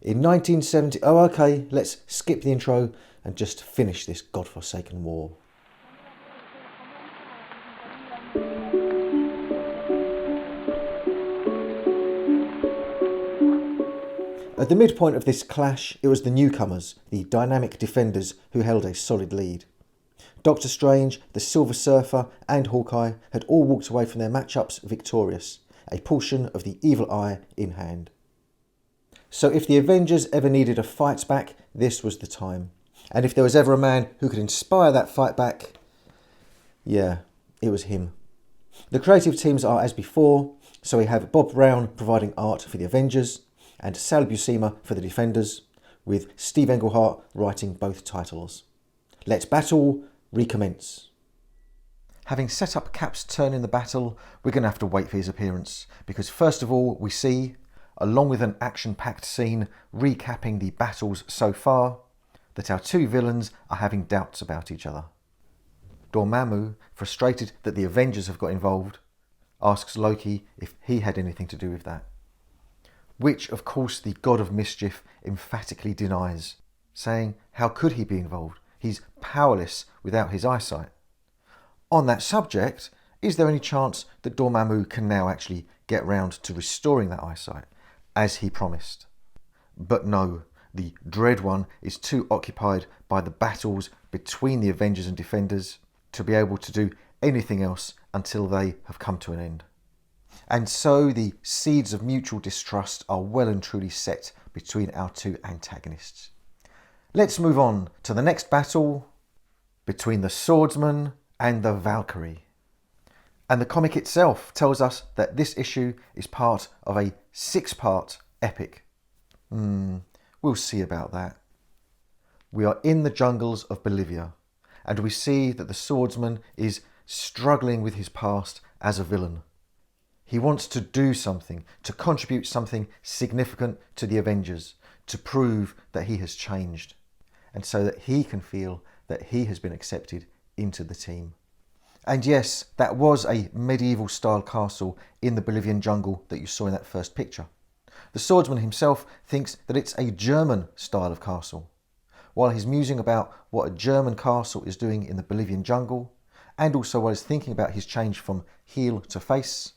In 1970... Oh, okay, let's skip the intro and just finish this godforsaken war. At the midpoint of this clash, it was the newcomers, the dynamic defenders, who held a solid lead. Doctor Strange, the Silver Surfer and Hawkeye had all walked away from their matchups victorious, a portion of the evil eye in hand. So if the Avengers ever needed a fight back, this was the time. And if there was ever a man who could inspire that fight back, yeah, it was him. The creative teams are as before, so we have Bob Brown providing art for the Avengers, and Sal Buscema for the Defenders, with Steve Englehart writing both titles. Let battle recommence. Having set up Cap's turn in the battle, we're going to have to wait for his appearance, because first of all we see, along with an action-packed scene recapping the battles so far, that our two villains are having doubts about each other. Dormammu, frustrated that the Avengers have got involved, asks Loki if he had anything to do with that, which of course the god of mischief emphatically denies, saying how could he be involved? He's powerless without his eyesight. On that subject, is there any chance that Dormammu can now actually get round to restoring that eyesight, as he promised? But no, the Dread One is too occupied by the battles between the Avengers and Defenders to be able to do anything else until they have come to an end. And so the seeds of mutual distrust are well and truly set between our two antagonists. Let's move on to the next battle between the Swordsman and the Valkyrie. And the comic itself tells us that this issue is part of a 6-part epic. We'll see about that. We are in the jungles of Bolivia, and we see that the Swordsman is struggling with his past as a villain. He wants to do something, to contribute something significant to the Avengers, to prove that he has changed, and so that he can feel that he has been accepted into the team. And yes, that was a medieval-style castle in the Bolivian jungle that you saw in that first picture. The Swordsman himself thinks that it's a German style of castle. While he's musing about what a German castle is doing in the Bolivian jungle, and also while he's thinking about his change from heel to face,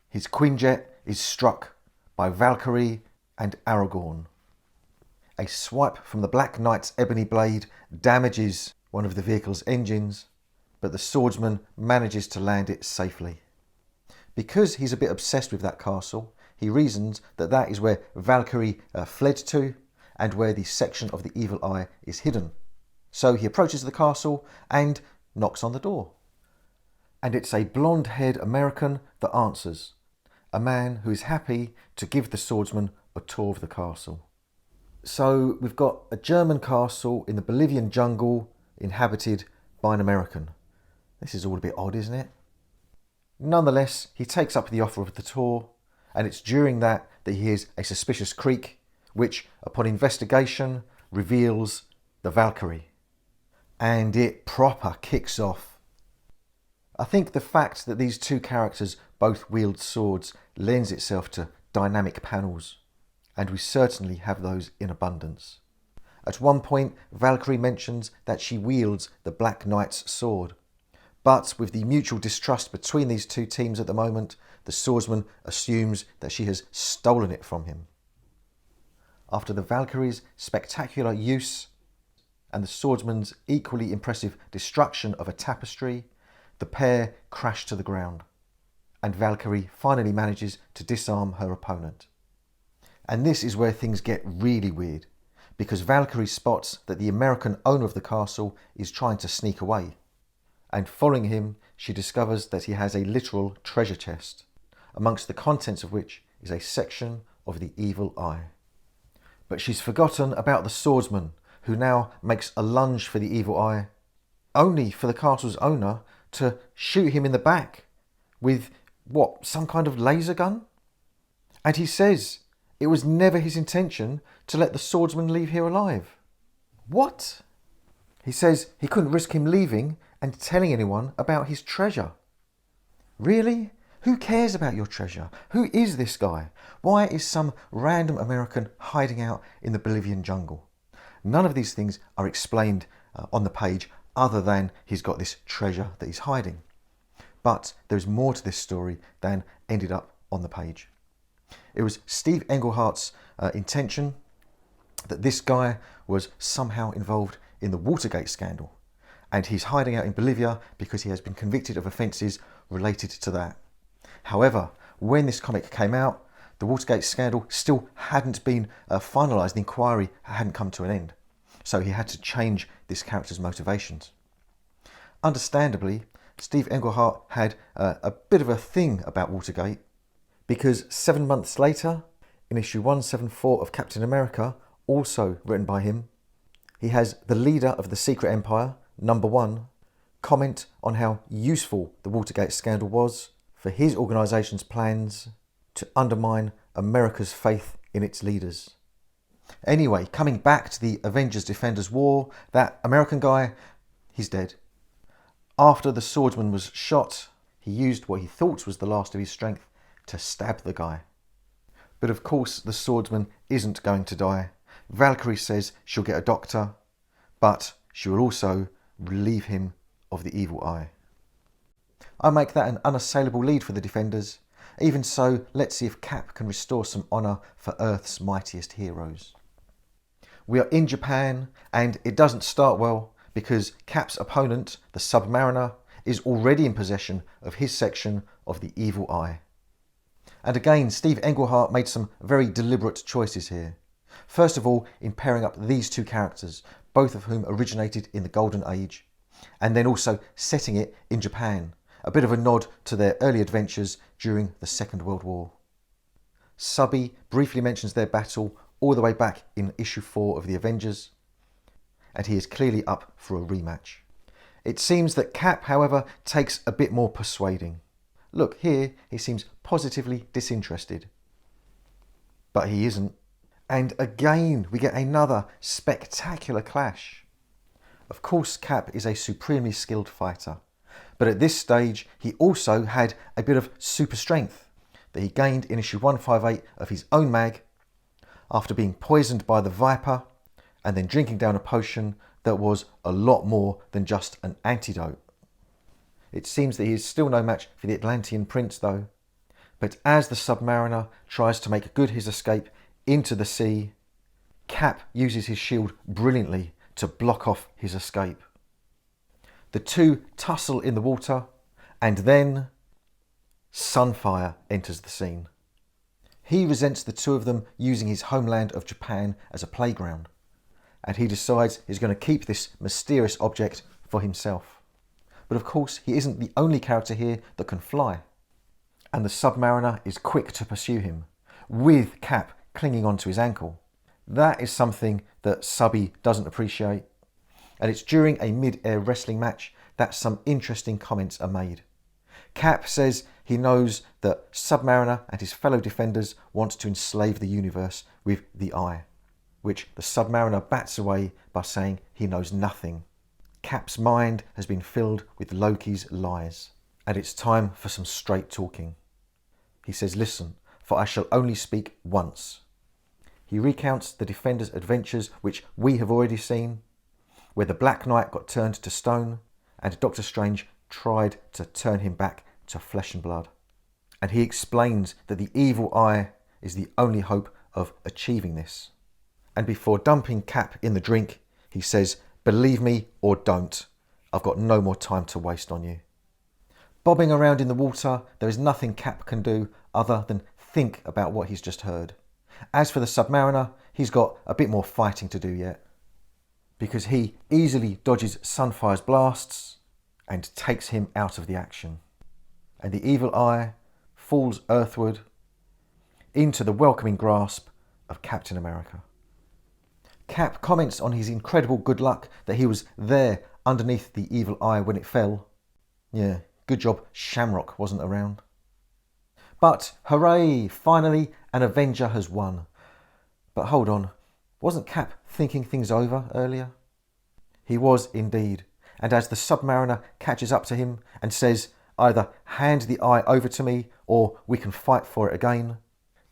his Quinjet is struck by Valkyrie and Aragorn. A swipe from the Black Knight's ebony blade damages one of the vehicle's engines, but the Swordsman manages to land it safely. Because he's a bit obsessed with that castle, he reasons that that is where Valkyrie fled to, and where the section of the evil eye is hidden. So he approaches the castle and knocks on the door. And it's a blonde-haired American that answers, a man who is happy to give the Swordsman a tour of the castle. So we've got a German castle in the Bolivian jungle inhabited by an American. This is all a bit odd, isn't it? Nonetheless, he takes up the offer of the tour, and it's during that he hears a suspicious creak, which, upon investigation, reveals the Valkyrie. And it proper kicks off. I think the fact that these two characters both wield swords lends itself to dynamic panels, and we certainly have those in abundance. At one point, Valkyrie mentions that she wields the Black Knight's sword, but with the mutual distrust between these two teams at the moment, the Swordsman assumes that she has stolen it from him. After the Valkyrie's spectacular use and the Swordsman's equally impressive destruction of a tapestry, the pair crash to the ground, and Valkyrie finally manages to disarm her opponent. And this is where things get really weird, because Valkyrie spots that the American owner of the castle is trying to sneak away, and following him, she discovers that he has a literal treasure chest, amongst the contents of which is a section of the evil eye. But she's forgotten about the Swordsman, who now makes a lunge for the evil eye, only for the castle's owner to shoot him in the back with, some kind of laser gun? And he says it was never his intention to let the Swordsman leave here alive. What? He says he couldn't risk him leaving and telling anyone about his treasure. Really? Who cares about your treasure? Who is this guy? Why is some random American hiding out in the Bolivian jungle? None of these things are explained on the page other than he's got this treasure that he's hiding. But there's more to this story than ended up on the page. It was Steve Englehart's intention that this guy was somehow involved in the Watergate scandal, and he's hiding out in Bolivia because he has been convicted of offences related to that. However, when this comic came out, the Watergate scandal still hadn't been finalised. The inquiry hadn't come to an end. So he had to change this character's motivations. Understandably, Steve Englehart had a bit of a thing about Watergate, because 7 months later, in issue 174 of Captain America, also written by him, he has the leader of the Secret Empire, #1, comment on how useful the Watergate scandal was for his organisation's plans to undermine America's faith in its leaders. Anyway, coming back to the Avengers Defenders War, that American guy, he's dead. After the swordsman was shot, he used what he thought was the last of his strength to stab the guy. But of course, the swordsman isn't going to die. Valkyrie says she'll get a doctor, but she will also relieve him of the evil eye. I make that an unassailable lead for the Defenders. Even so, let's see if Cap can restore some honour for Earth's mightiest heroes. We are in Japan, and it doesn't start well, because Cap's opponent, the Submariner, is already in possession of his section of the evil eye. And again, Steve Englehart made some very deliberate choices here. First of all, in pairing up these two characters, both of whom originated in the Golden Age, and then also setting it in Japan, a bit of a nod to their early adventures during the Second World War. Subby briefly mentions their battle all the way back in issue 4 of the Avengers, and he is clearly up for a rematch. It seems that Cap, however, takes a bit more persuading. Look, here he seems positively disinterested. But he isn't. And again, we get another spectacular clash. Of course, Cap is a supremely skilled fighter, but at this stage he also had a bit of super strength that he gained in issue 158 of his own mag after being poisoned by the Viper and then drinking down a potion that was a lot more than just an antidote. It seems that he is still no match for the Atlantean Prince though, but as the Submariner tries to make good his escape into the sea, Cap uses his shield brilliantly to block off his escape. The two tussle in the water, and then Sunfire enters the scene. He resents the two of them using his homeland of Japan as a playground, and he decides he's going to keep this mysterious object for himself. But of course, he isn't the only character here that can fly, and the Submariner is quick to pursue him, with Cap clinging onto his ankle. That is something that Subby doesn't appreciate, and it's during a mid-air wrestling match that some interesting comments are made. Cap says he knows that Submariner and his fellow Defenders want to enslave the universe with the Eye, which the Submariner bats away by saying he knows nothing. Cap's mind has been filled with Loki's lies, and it's time for some straight talking. He says, "Listen, for I shall only speak once." He recounts the Defenders' adventures, which we have already seen, where the Black Knight got turned to stone, and Doctor Strange tried to turn him back to flesh and blood. And he explains that the evil eye is the only hope of achieving this. And before dumping Cap in the drink, he says, "Believe me or don't, I've got no more time to waste on you." Bobbing around in the water, there is nothing Cap can do other than think about what he's just heard. As for the Submariner, he's got a bit more fighting to do yet, because he easily dodges Sunfire's blasts and takes him out of the action. And the evil eye falls earthward into the welcoming grasp of Captain America. Cap comments on his incredible good luck that he was there underneath the evil eye when it fell. Yeah, good job Shamrock wasn't around. But hooray, finally an Avenger has won. But hold on, wasn't Cap thinking things over earlier? He was indeed, and as the Submariner catches up to him and says, Either hand the eye over to me or we can fight for it again.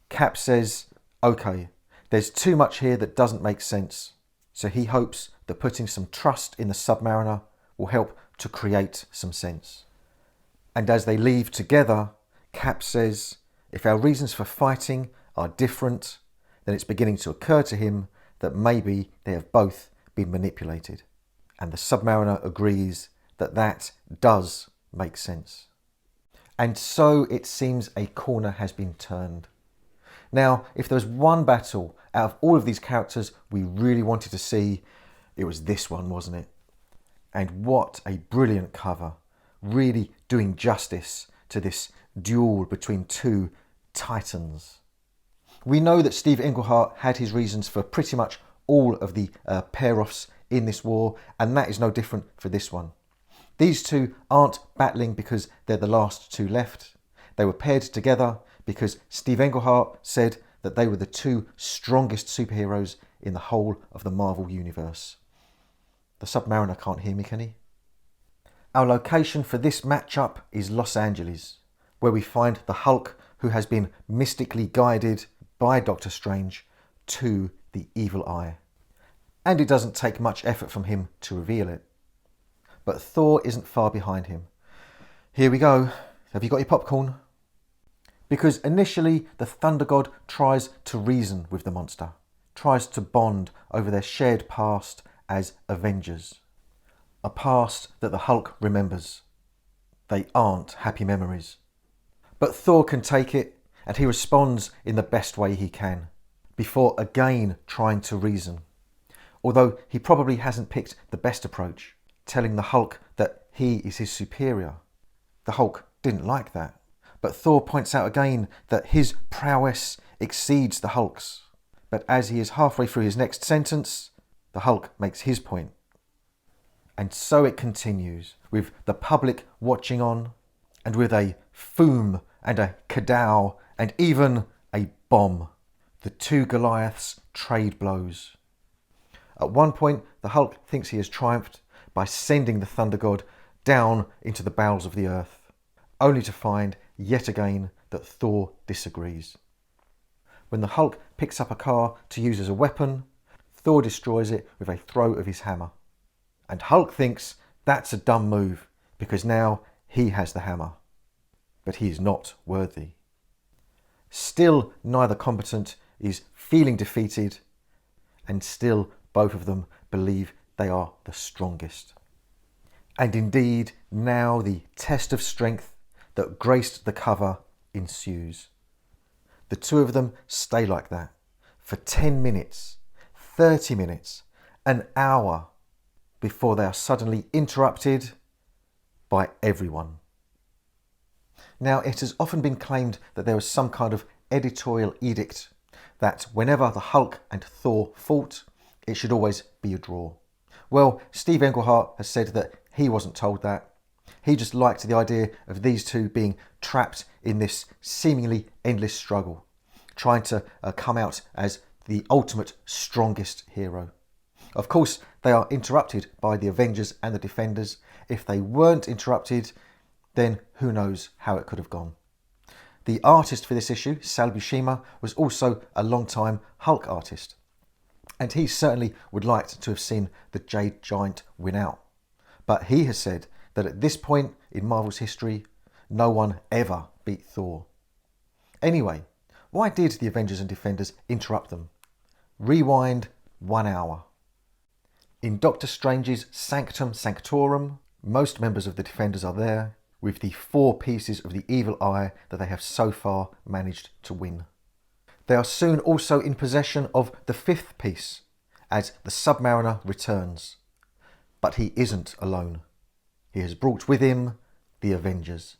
Cap says, okay, there's too much here that doesn't make sense. So he hopes that putting some trust in the Submariner will help to create some sense. And as they leave together, Cap says, if our reasons for fighting are different, then it's beginning to occur to him that maybe they have both been manipulated. And the Submariner agrees that that does make sense. And so it seems a corner has been turned. Now, if there was one battle out of all of these characters we really wanted to see, it was this one, wasn't it? And what a brilliant cover, really doing justice to this duel between two titans. We know that Steve Englehart had his reasons for pretty much all of the pair-offs in this war, and that is no different for this one. These two aren't battling because they're the last two left. They were paired together because Steve Englehart said that they were the two strongest superheroes in the whole of the Marvel Universe. The Submariner can't hear me, can he? Our location for this matchup is Los Angeles, where we find the Hulk, who has been mystically guided by Doctor Strange to the Evil Eye. And it doesn't take much effort from him to reveal it. But Thor isn't far behind him. Here we go. Have you got your popcorn? Because initially the Thunder God tries to reason with the monster, tries to bond over their shared past as Avengers. A past that the Hulk remembers. They aren't happy memories. But Thor can take it, and he responds in the best way he can, before again trying to reason. Although he probably hasn't picked the best approach, telling the Hulk that he is his superior. The Hulk didn't like that, but Thor points out again that his prowess exceeds the Hulk's. But as he is halfway through his next sentence, the Hulk makes his point. And so it continues, with the public watching on, and with a foom and a kadow and even a bomb. The two Goliaths trade blows. At one point, the Hulk thinks he has triumphed by sending the Thunder God down into the bowels of the earth, only to find yet again that Thor disagrees. When the Hulk picks up a car to use as a weapon, Thor destroys it with a throw of his hammer. And Hulk thinks that's a dumb move because now he has the hammer. But he is not worthy. Still neither combatant is feeling defeated, and still both of them believe they are the strongest. And indeed, now the test of strength that graced the cover ensues. The two of them stay like that for 10 minutes, 30 minutes, an hour, before they are suddenly interrupted by everyone. Now, it has often been claimed that there was some kind of editorial edict that whenever the Hulk and Thor fought, it should always be a draw. Well, Steve Englehart has said that he wasn't told that. He just liked the idea of these two being trapped in this seemingly endless struggle, trying to come out as the ultimate strongest hero. Of course, they are interrupted by the Avengers and the Defenders. If they weren't interrupted, then who knows how it could have gone. The artist for this issue, Sal Buscema, was also a long-time Hulk artist. And he certainly would like to have seen the Jade Giant win out. But he has said that at this point in Marvel's history, no one ever beat Thor. Anyway, why did the Avengers and Defenders interrupt them? Rewind 1 hour. In Doctor Strange's Sanctum Sanctorum, most members of the Defenders are there, with the 4 pieces of the Evil Eye that they have so far managed to win. They are soon also in possession of the 5th piece, as the Submariner returns. But he isn't alone. He has brought with him the Avengers.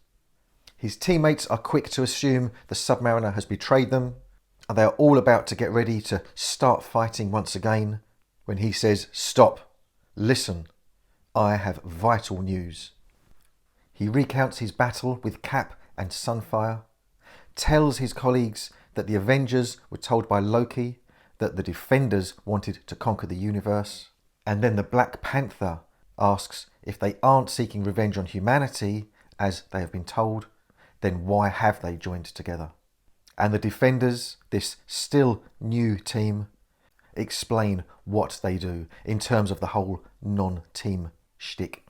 His teammates are quick to assume the Submariner has betrayed them, and they are all about to get ready to start fighting once again, when he says, "Stop, listen, I have vital news." He recounts his battle with Cap and Sunfire, tells his colleagues that the Avengers were told by Loki that the Defenders wanted to conquer the universe, and then the Black Panther asks if they aren't seeking revenge on humanity as they have been told, then why have they joined together? And the Defenders, this still new team, explain what they do in terms of the whole non-team shtick.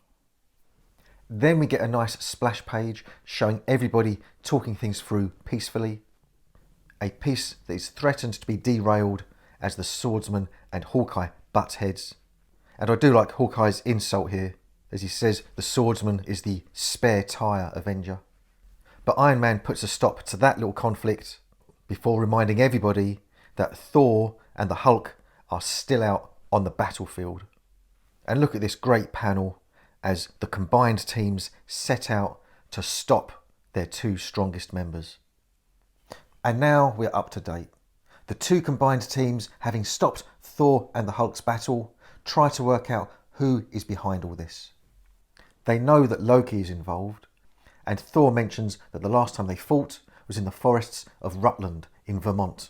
Then we get a nice splash page showing everybody talking things through peacefully. A piece that is threatened to be derailed as the Swordsman and Hawkeye butt heads. And I do like Hawkeye's insult here, as he says the Swordsman is the spare tyre Avenger. But Iron Man puts a stop to that little conflict before reminding everybody that Thor and the Hulk are still out on the battlefield. And look at this great panel as the combined teams set out to stop their two strongest members. And now we're up to date. The two combined teams, having stopped Thor and the Hulk's battle, try to work out who is behind all this. They know that Loki is involved, and Thor mentions that the last time they fought was in the forests of Rutland in Vermont.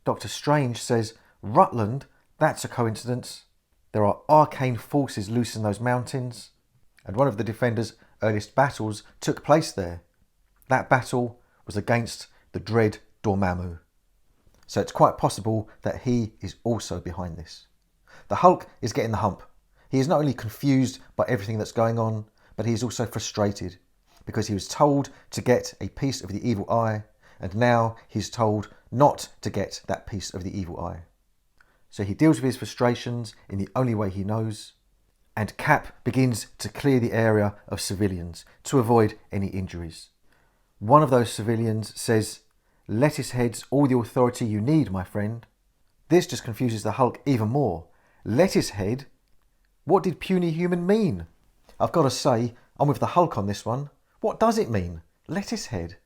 Doctor Strange says, Rutland? That's a coincidence. There are arcane forces loose in those mountains, and one of the Defenders' earliest battles took place there. That battle was against the dread Dormammu. So it's quite possible that he is also behind this. The Hulk is getting the hump. He is not only confused by everything that's going on, but he is also frustrated because he was told to get a piece of the evil eye, and now he's told not to get that piece of the evil eye. So he deals with his frustrations in the only way he knows, and Cap begins to clear the area of civilians to avoid any injuries. One of those civilians says, "Lettuce head's all the authority you need, my friend." This just confuses the Hulk even more. Lettuce head? What did puny human mean? I've got to say, I'm with the Hulk on this one. What does it mean? Lettuce head?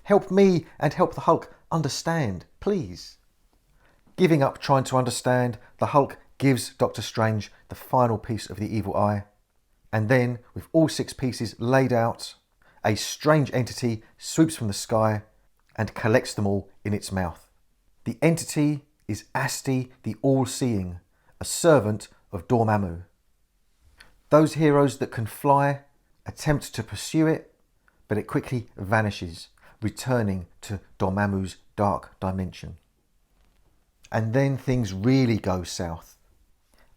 Help me and help the Hulk understand, please. Giving up trying to understand, the Hulk gives Doctor Strange the final piece of the evil eye. And then, with all 6 pieces laid out, a strange entity swoops from the sky and collects them all in its mouth. The entity is Asti the All-Seeing, a servant of Dormammu. Those heroes that can fly attempt to pursue it, but it quickly vanishes, returning to Dormammu's dark dimension. And then things really go south,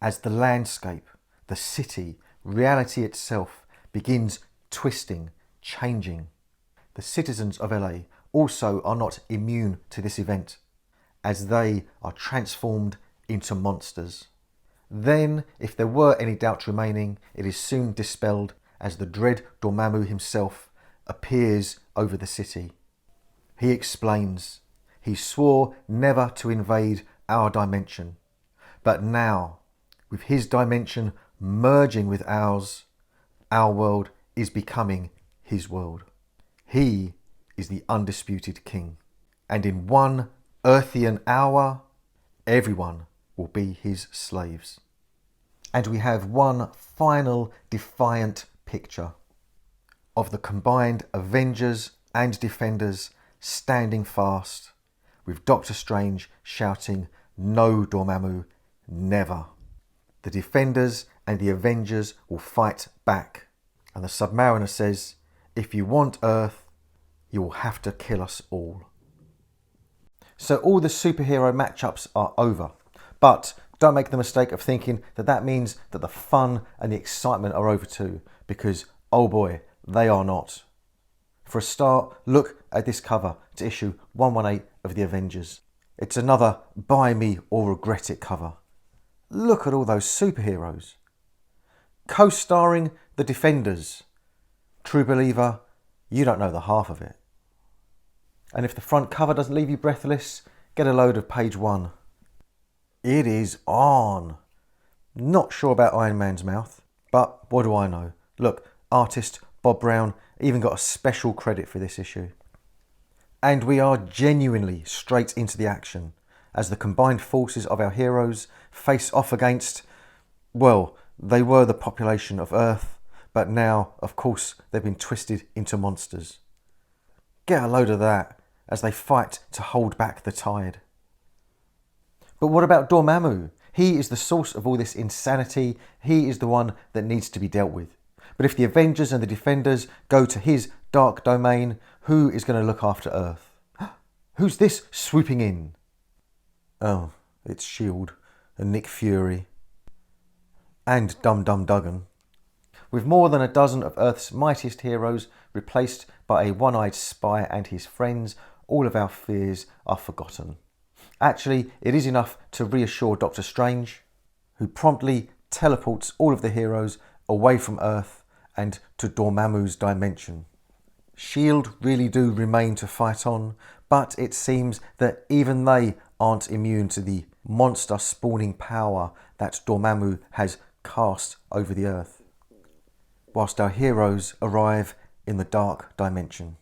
as the landscape, the city, reality itself begins twisting, changing. The citizens of LA also are not immune to this event, as they are transformed into monsters. Then, if there were any doubt remaining, it is soon dispelled as the dread Dormammu himself appears over the city. He explains, he swore never to invade our dimension, but now, with his dimension merging with ours, our world is becoming his world. He is the undisputed king, and in one Earthian hour, everyone will be his slaves. And we have one final defiant picture of the combined Avengers and Defenders standing fast, with Doctor Strange shouting, "No, Dormammu, never." The Defenders and the Avengers will fight back, and the Submariner says, "If you want Earth, you will have to kill us all." So all the superhero matchups are over, but don't make the mistake of thinking that that means that the fun and the excitement are over too, because, oh boy, they are not. For a start, look at this cover to issue 118 of the Avengers. It's another buy me or regret it cover. Look at all those superheroes. Co-starring the Defenders. True believer, you don't know the half of it. And if the front cover doesn't leave you breathless, get a load of page 1. It is on. Not sure about Iron Man's mouth, but what do I know? Look, artist Bob Brown even got a special credit for this issue. And we are genuinely straight into the action as the combined forces of our heroes face off against, well, they were the population of Earth, but now, of course, they've been twisted into monsters. Get a load of that as they fight to hold back the tide. But what about Dormammu? He is the source of all this insanity. He is the one that needs to be dealt with. But if the Avengers and the Defenders go to his dark domain, who is going to look after Earth? Who's this swooping in? Oh, it's S.H.I.E.L.D. and Nick Fury. And Dum Dum Duggan. With more than a dozen of Earth's mightiest heroes replaced by a one-eyed spy and his friends, all of our fears are forgotten. Actually, it is enough to reassure Doctor Strange, who promptly teleports all of the heroes away from Earth and to Dormammu's dimension. S.H.I.E.L.D. really do remain to fight on, but it seems that even they aren't immune to the monster-spawning power that Dormammu has cast over the Earth, whilst our heroes arrive in the dark dimension.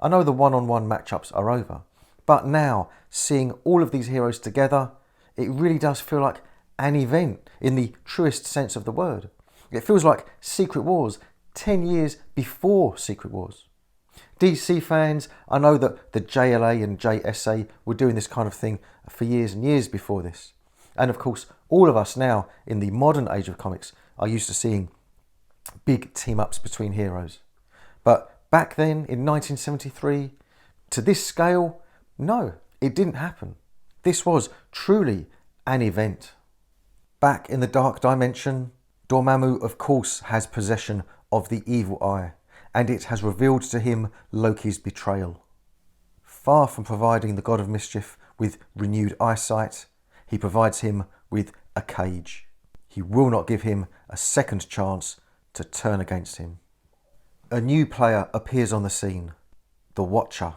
I know the one-on-one matchups are over, but now, seeing all of these heroes together, it really does feel like an event in the truest sense of the word. It feels like Secret Wars 10 years before Secret Wars. DC fans, I know that the JLA and JSA were doing this kind of thing for years and years before this. And of course, all of us now in the modern age of comics are used to seeing big team-ups between heroes. But back then, in 1973, to this scale, no, it didn't happen. This was truly an event. Back in the Dark Dimension, Dormammu, of course, has possession of the evil eye, and it has revealed to him Loki's betrayal. Far from providing the God of Mischief with renewed eyesight, he provides him with a cage. He will not give him a second chance to turn against him. A new player appears on the scene, the Watcher.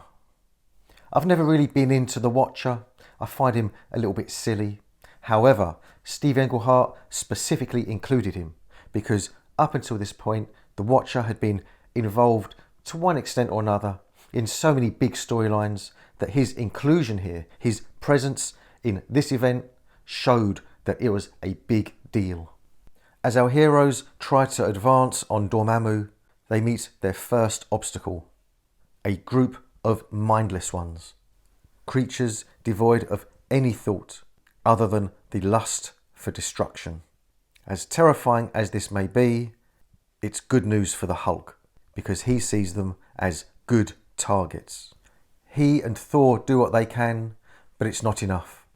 I've never really been into the Watcher. I find him a little bit silly. However, Steve Englehart specifically included him because up until this point, the Watcher had been involved to one extent or another in so many big storylines that his inclusion here, his presence in this event, showed that it was a big deal. As our heroes try to advance on Dormammu, they meet their first obstacle, a group of mindless ones, creatures devoid of any thought other than the lust for destruction. As terrifying as this may be, it's good news for the Hulk, because he sees them as good targets. He and Thor do what they can, but it's not enough.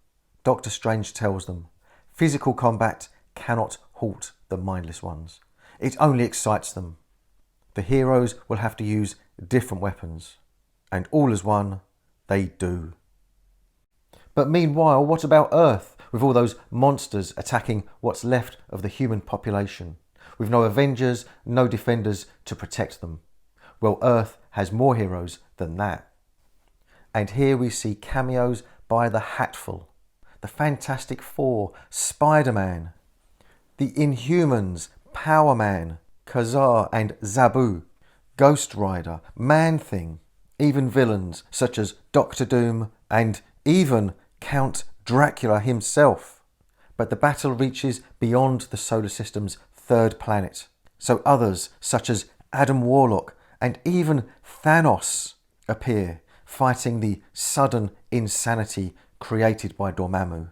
Doctor Strange tells them, physical combat cannot halt the mindless ones. It only excites them. The heroes will have to use different weapons, and all as one, they do. But meanwhile, what about Earth, with all those monsters attacking what's left of the human population, with no Avengers, no Defenders to protect them? Well, Earth has more heroes than that. And here we see cameos by the hatful. The Fantastic Four, Spider-Man, the Inhumans, Power Man, Kazar and Zabu, Ghost Rider, Man-Thing, even villains such as Doctor Doom and even Count Dracula himself. But the battle reaches beyond the solar system's third planet, so others such as Adam Warlock and even Thanos appear, fighting the sudden insanity created by Dormammu.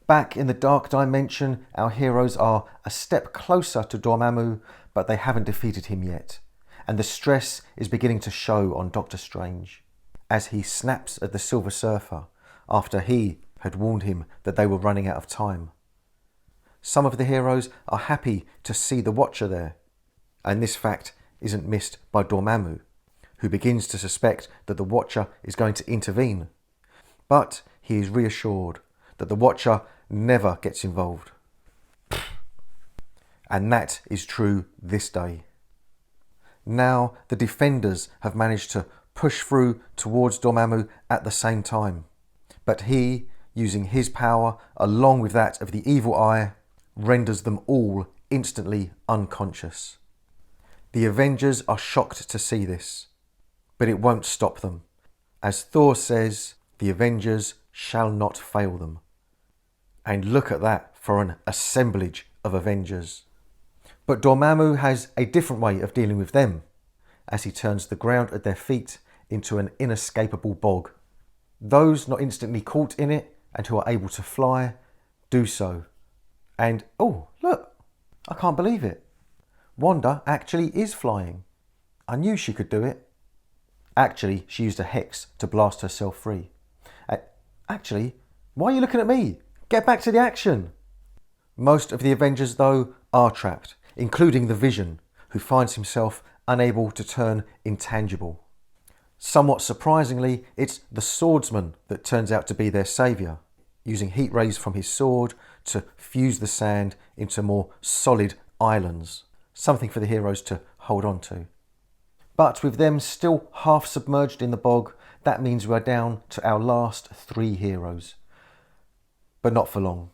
Back in the Dark Dimension, our heroes are a step closer to Dormammu, but they haven't defeated him yet, and the stress is beginning to show on Doctor Strange as he snaps at the Silver Surfer after he had warned him that they were running out of time. Some of the heroes are happy to see the Watcher there, and this fact isn't missed by Dormammu, who begins to suspect that the Watcher is going to intervene. But he is reassured that the Watcher never gets involved. And that is true this day. Now the Defenders have managed to push through towards Dormammu at the same time, but he, using his power along with that of the evil eye, renders them all instantly unconscious. The Avengers are shocked to see this, but it won't stop them. As Thor says, the Avengers shall not fail them. And look at that for an assemblage of Avengers. But Dormammu has a different way of dealing with them, as he turns the ground at their feet into an inescapable bog. Those not instantly caught in it and who are able to fly, do so. And, oh, look, I can't believe it. Wanda actually is flying. I knew she could do it. Actually, she used a hex to blast herself free. Actually, why are you looking at me? Get back to the action. Most of the Avengers, though, are trapped, including the Vision, who finds himself unable to turn intangible. Somewhat surprisingly, it's the Swordsman that turns out to be their saviour, using heat rays from his sword to fuse the sand into more solid islands, something for the heroes to hold on to. But with them still half submerged in the bog, that means we're down to our last 3 heroes. But not for long,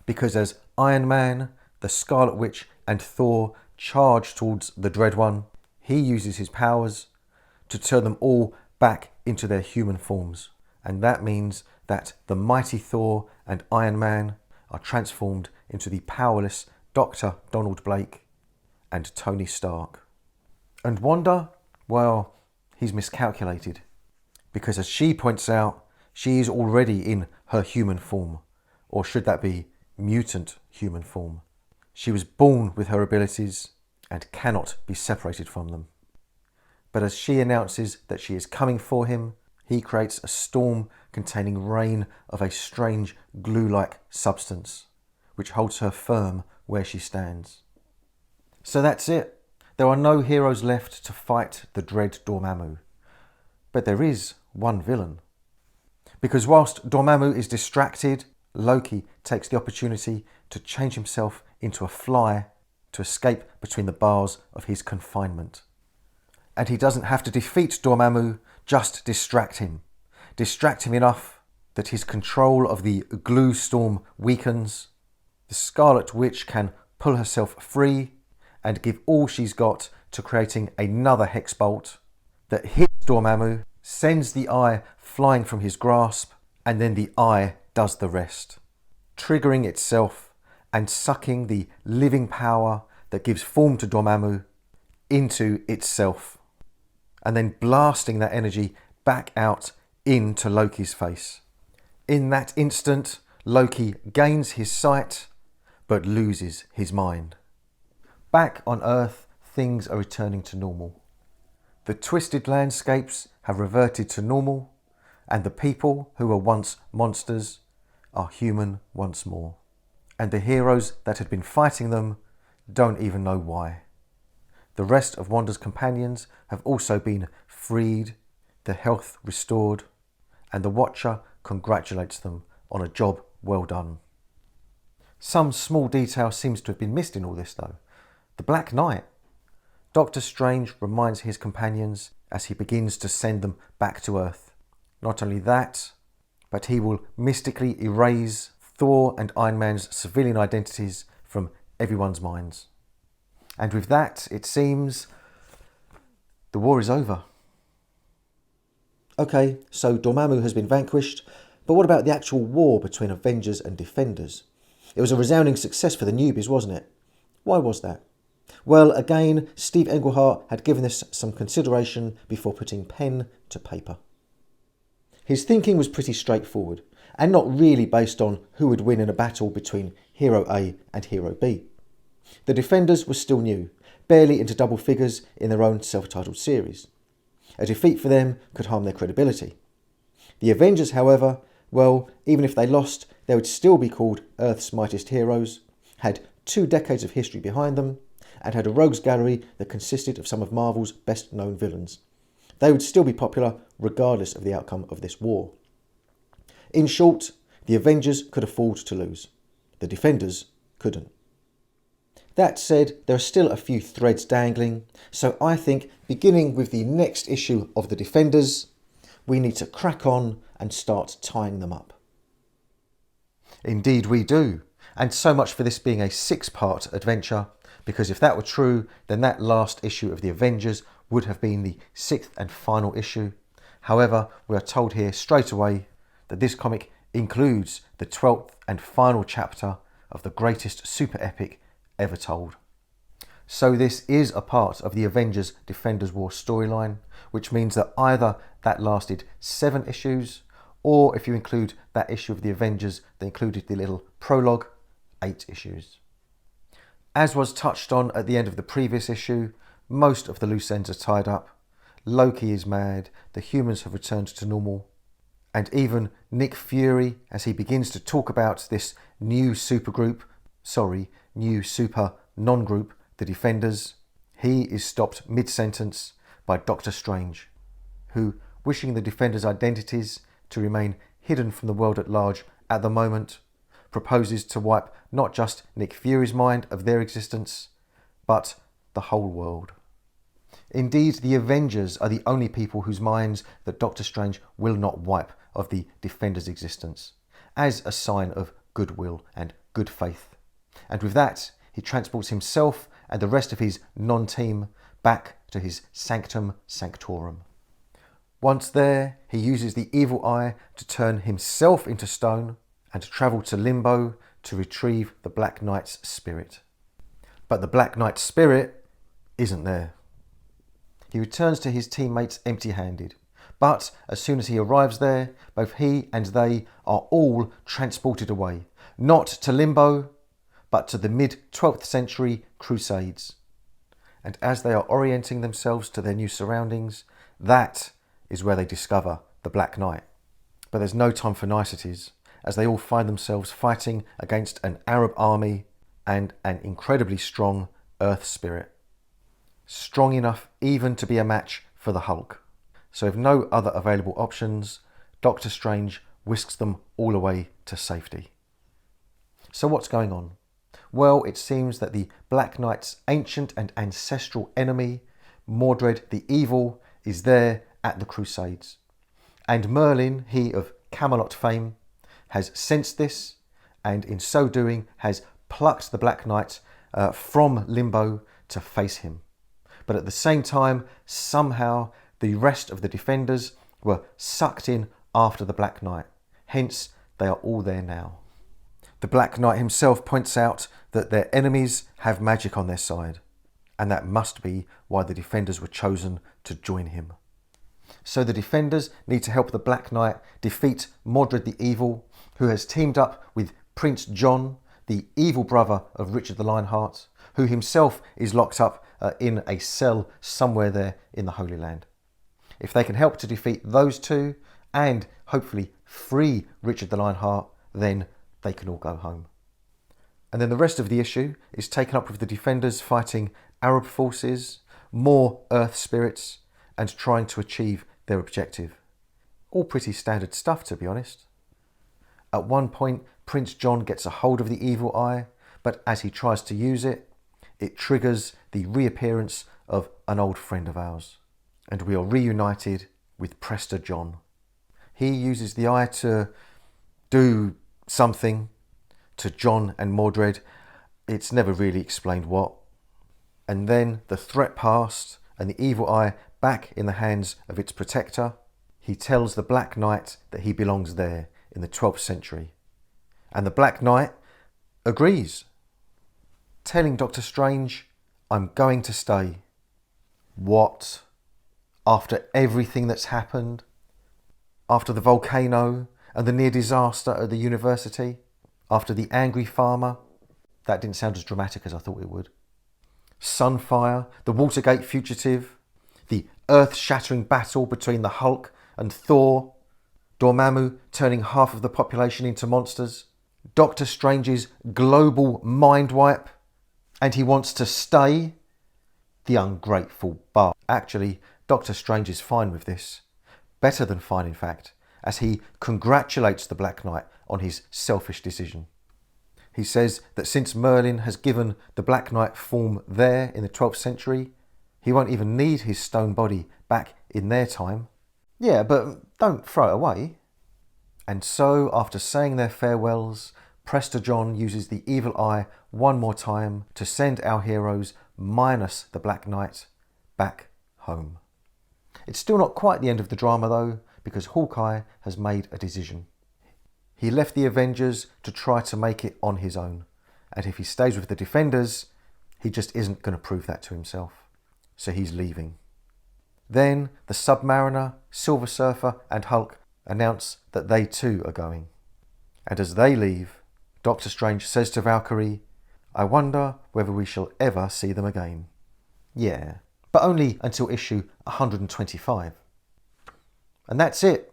because as Iron Man, the Scarlet Witch and Thor charge towards the Dread One, he uses his powers to turn them all back into their human forms. And that means that the mighty Thor and Iron Man are transformed into the powerless Dr. Donald Blake and Tony Stark. And Wanda, well, he's miscalculated. Because as she points out, she is already in her human form. Or should that be mutant human form? She was born with her abilities and cannot be separated from them. But as she announces that she is coming for him, he creates a storm containing rain of a strange glue-like substance, which holds her firm where she stands. So that's it. There are no heroes left to fight the dread Dormammu. But there is one villain. Because whilst Dormammu is distracted, Loki takes the opportunity to change himself into a fly to escape between the bars of his confinement. And he doesn't have to defeat Dormammu, just distract him. Distract him enough that his control of the glue storm weakens. The Scarlet Witch can pull herself free and give all she's got to creating another hex bolt that hits Dormammu, sends the eye flying from his grasp, and then the eye does the rest, triggering itself and sucking the living power that gives form to Dormammu into itself, and then blasting that energy back out into Loki's face. In that instant, Loki gains his sight, but loses his mind. Back on Earth, things are returning to normal. The twisted landscapes have reverted to normal, and the people who were once monsters are human once more. And the heroes that had been fighting them don't even know why. The rest of Wanda's companions have also been freed, their health restored, and the Watcher congratulates them on a job well done. Some small detail seems to have been missed in all this though. The Black Knight. Doctor Strange reminds his companions as he begins to send them back to Earth. Not only that, but he will mystically erase Thor and Iron Man's civilian identities from everyone's minds. And with that, it seems, the war is over. Okay, so Dormammu has been vanquished, but what about the actual war between Avengers and Defenders? It was a resounding success for the newbies, wasn't it? Why was that? Well, again, Steve Englehart had given this some consideration before putting pen to paper. His thinking was pretty straightforward, and not really based on who would win in a battle between Hero A and Hero B. The Defenders were still new, barely into double figures in their own self-titled series. A defeat for them could harm their credibility. The Avengers, however, well, even if they lost, they would still be called Earth's mightiest heroes, had 2 decades of history behind them, and had a rogues gallery that consisted of some of Marvel's best-known villains. They would still be popular regardless of the outcome of this war. In short, the Avengers could afford to lose. The Defenders couldn't. That said, there are still a few threads dangling, so I think beginning with the next issue of the Defenders, we need to crack on and start tying them up. Indeed we do, and so much for this being a 6-part adventure, because if that were true, then that last issue of the Avengers would have been the 6th and final issue. However, we are told here straight away that this comic includes the 12th and final chapter of the greatest super epic ever told. So this is a part of the Avengers Defenders War storyline, which means that either that lasted 7 issues, or if you include that issue of the Avengers that included the little prologue, 8 issues. As was touched on at the end of the previous issue, most of the loose ends are tied up. Loki is mad, the humans have returned to normal, and even Nick Fury, as he begins to talk about this new super non-group, the Defenders, he is stopped mid-sentence by Doctor Strange, who, wishing the Defenders' identities to remain hidden from the world at large at the moment, proposes to wipe not just Nick Fury's mind of their existence, but the whole world. Indeed, the Avengers are the only people whose minds that Doctor Strange will not wipe of the Defenders' existence, as a sign of goodwill and good faith. And with that, he transports himself and the rest of his non-team back to his Sanctum Sanctorum. Once there, he uses the evil eye to turn himself into stone and to travel to Limbo to retrieve the Black Knight's spirit. But the Black Knight's spirit isn't there. He returns to his teammates empty-handed, but as soon as he arrives there, both he and they are all transported away, not to Limbo, but to the mid-12th century Crusades. And as they are orienting themselves to their new surroundings, that is where they discover the Black Knight. But there's no time for niceties, as they all find themselves fighting against an Arab army and an incredibly strong Earth spirit. Strong enough even to be a match for the Hulk. So with no other available options, Doctor Strange whisks them all away to safety. So what's going on? Well, it seems that the Black Knight's ancient and ancestral enemy, Mordred the Evil, is there at the Crusades. And Merlin, he of Camelot fame, has sensed this, and in so doing has plucked the Black Knight from Limbo to face him. But at the same time, somehow the rest of the Defenders were sucked in after the Black Knight. Hence, they are all there now. The Black Knight himself points out that their enemies have magic on their side, and that must be why the Defenders were chosen to join him. So the Defenders need to help the Black Knight defeat Mordred the Evil, who has teamed up with Prince John, the evil brother of Richard the Lionheart, who himself is locked up in a cell somewhere there in the Holy Land. If they can help to defeat those two and hopefully free Richard the Lionheart, then they can all go home. And then the rest of the issue is taken up with the Defenders fighting Arab forces, more Earth spirits, and trying to achieve their objective. All pretty standard stuff, to be honest. At one point, Prince John gets a hold of the evil eye, but as he tries to use it, it triggers the reappearance of an old friend of ours. And we are reunited with Prester John. He uses the eye to do something to John and Mordred. It's never really explained what. And then the threat passed and the evil eye back in the hands of its protector, he tells the Black Knight that he belongs there in the 12th century. And the Black Knight agrees, telling Doctor Strange, "I'm going to stay." What? After everything that's happened? After the volcano and the near disaster at the university? After the angry farmer? That didn't sound as dramatic as I thought it would. Sunfire, the Watergate fugitive, the earth-shattering battle between the Hulk and Thor, Dormammu turning half of the population into monsters, Doctor Strange's global mind wipe, and he wants to stay? The ungrateful bastard. Actually, Doctor Strange is fine with this. Better than fine, in fact, as he congratulates the Black Knight on his selfish decision. He says that since Merlin has given the Black Knight form there in the 12th century, he won't even need his stone body back in their time. Yeah, but don't throw it away. And so, after saying their farewells, Prester John uses the evil eye one more time to send our heroes, minus the Black Knight, back home. It's still not quite the end of the drama though, because Hawkeye has made a decision. He left the Avengers to try to make it on his own, and if he stays with the Defenders, he just isn't going to prove that to himself. So he's leaving. Then the Submariner, Silver Surfer and Hulk announce that they too are going. And as they leave, Doctor Strange says to Valkyrie, I wonder whether we shall ever see them again. Yeah, but only until issue 125. And that's it.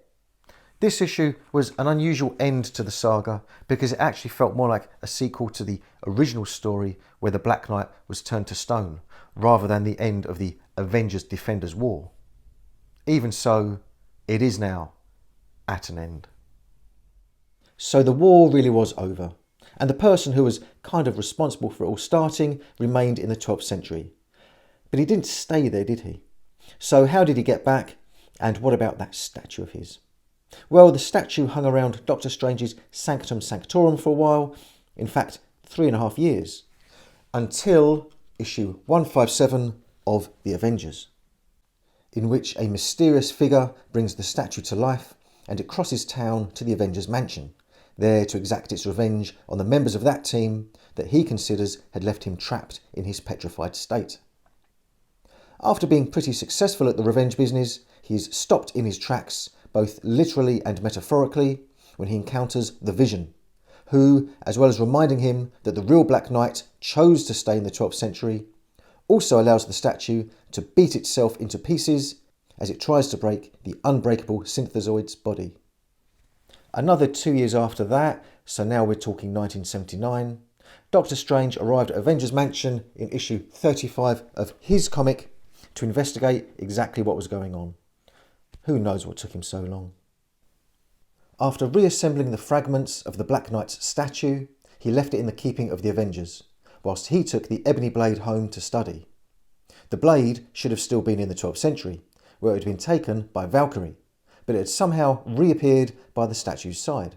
This issue was an unusual end to the saga because it actually felt more like a sequel to the original story where the Black Knight was turned to stone, rather than the end of the Avengers Defenders War. Even so, it is now at an end. So the war really was over, and the person who was kind of responsible for it all starting remained in the 12th century. But he didn't stay there, did he? So how did he get back, and what about that statue of his? Well, the statue hung around Doctor Strange's Sanctum Sanctorum for a while, in fact 3.5 years, until issue 157 of The Avengers, in which a mysterious figure brings the statue to life and it crosses town to the Avengers mansion, there to exact its revenge on the members of that team that he considers had left him trapped in his petrified state. After being pretty successful at the revenge business, he is stopped in his tracks, both literally and metaphorically, when he encounters the Vision, who, as well as reminding him that the real Black Knight chose to stay in the 12th century, also allows the statue to beat itself into pieces as it tries to break the unbreakable synthezoid's body. Another 2 years after that, so now we're talking 1979, Doctor Strange arrived at Avengers Mansion in issue 35 of his comic to investigate exactly what was going on. Who knows what took him so long? After reassembling the fragments of the Black Knight's statue, he left it in the keeping of the Avengers, whilst he took the ebony blade home to study. The blade should have still been in the 12th century, where it had been taken by Valkyrie, but it had somehow reappeared by the statue's side.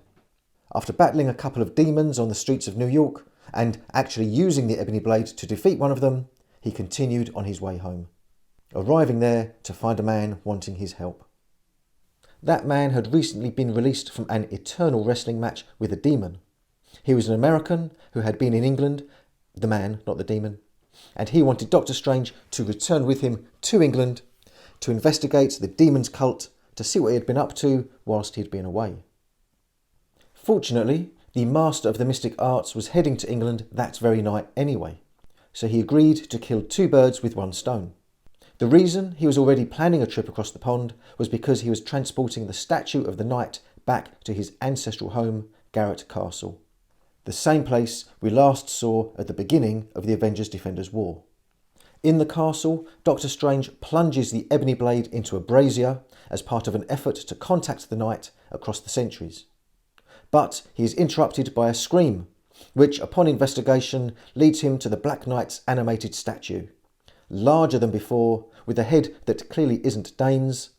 After battling a couple of demons on the streets of New York, and actually using the ebony blade to defeat one of them, he continued on his way home, arriving there to find a man wanting his help. That man had recently been released from an eternal wrestling match with a demon. He was an American who had been in England, the man, not the demon, and he wanted Doctor Strange to return with him to England to investigate the demon's cult, to see what he had been up to whilst he had been away. Fortunately, the master of the mystic arts was heading to England that very night anyway, so he agreed to kill 2 birds with 1 stone. The reason he was already planning a trip across the pond was because he was transporting the statue of the knight back to his ancestral home, Garrett Castle, the same place we last saw at the beginning of the Avengers Defenders War. In the castle, Doctor Strange plunges the ebony blade into a brazier as part of an effort to contact the knight across the centuries. But he is interrupted by a scream, which upon investigation leads him to the Black Knight's animated statue, larger than before, with a head that clearly isn't Dane's,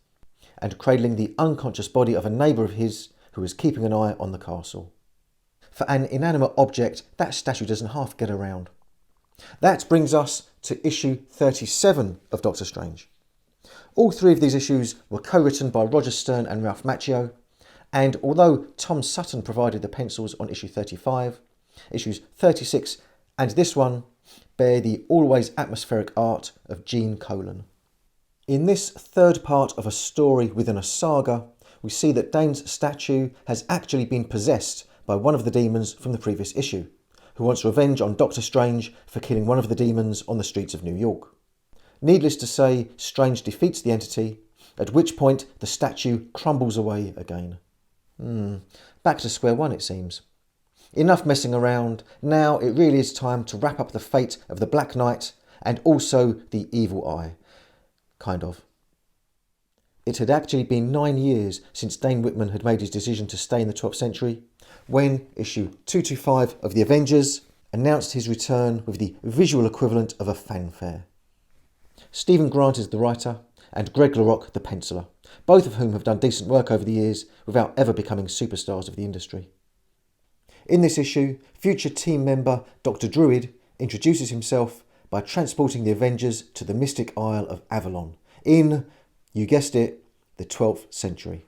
and cradling the unconscious body of a neighbour of his who was keeping an eye on the castle. For an inanimate object, that statue doesn't half get around. That brings us to issue 37 of Doctor Strange. All 3 of these issues were co-written by Roger Stern and Ralph Macchio, and although Tom Sutton provided the pencils on issue 35, issues 36 and this one bear the always atmospheric art of Gene Colan. In this 3rd part of a story within a saga, we see that Dane's statue has actually been possessed by one of the demons from the previous issue, who wants revenge on Doctor Strange for killing one of the demons on the streets of New York. Needless to say, Strange defeats the entity, at which point the statue crumbles away again. Back to square one, it seems. Enough messing around. Now it really is time to wrap up the fate of the Black Knight and also the Evil Eye. Kind of. It had actually been 9 years since Dane Whitman had made his decision to stay in the 12th century, when issue 225 of The Avengers announced his return with the visual equivalent of a fanfare. Stephen Grant is the writer, and Greg LaRocque the penciler, both of whom have done decent work over the years without ever becoming superstars of the industry. In this issue, future team member Dr. Druid introduces himself by transporting the Avengers to the mystic Isle of Avalon in, you guessed it, the 12th century.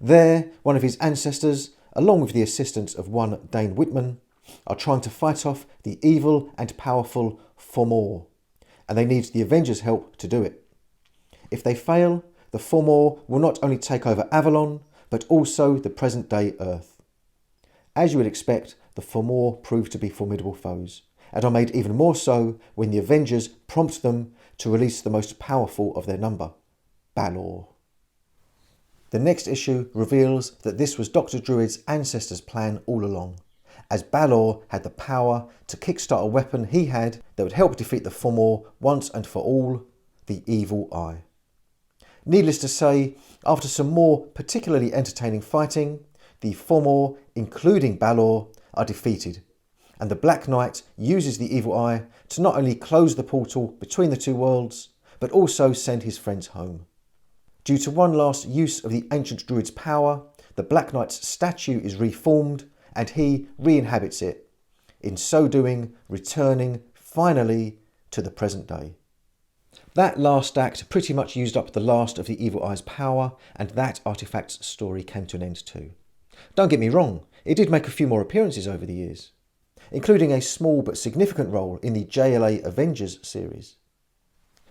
There, one of his ancestors, along with the assistance of one Dane Whitman, are trying to fight off the evil and powerful Fomor, and they need the Avengers' help to do it. If they fail, the Fomor will not only take over Avalon, but also the present-day Earth. As you would expect, the Fomor prove to be formidable foes, and are made even more so when the Avengers prompt them to release the most powerful of their number, Balor. The next issue reveals that this was Dr. Druid's ancestors' plan all along, as Balor had the power to kickstart a weapon he had that would help defeat the Fomor once and for all, the Evil Eye. Needless to say, after some more particularly entertaining fighting, the Fomor, including Balor, are defeated, and the Black Knight uses the Evil Eye to not only close the portal between the two worlds, but also send his friends home. Due to one last use of the ancient druid's power, the Black Knight's statue is reformed and he re-inhabits it, in so doing returning, finally, to the present day. That last act pretty much used up the last of the Evil Eye's power, and that artefact's story came to an end too. Don't get me wrong, it did make a few more appearances over the years, including a small but significant role in the JLA Avengers series.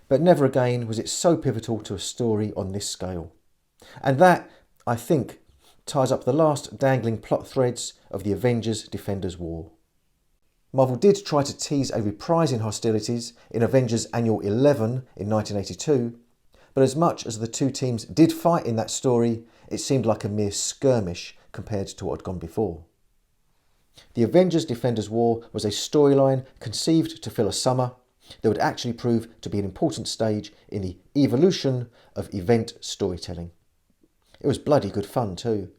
But never again was it so pivotal to a story on this scale. And that, I think, ties up the last dangling plot threads of the Avengers-Defenders War. Marvel did try to tease a reprise in hostilities in Avengers Annual 11 in 1982, but as much as the two teams did fight in that story, it seemed like a mere skirmish compared to what had gone before. The Avengers-Defenders War was a storyline conceived to fill a summer that would actually prove to be an important stage in the evolution of event storytelling. It was bloody good fun too,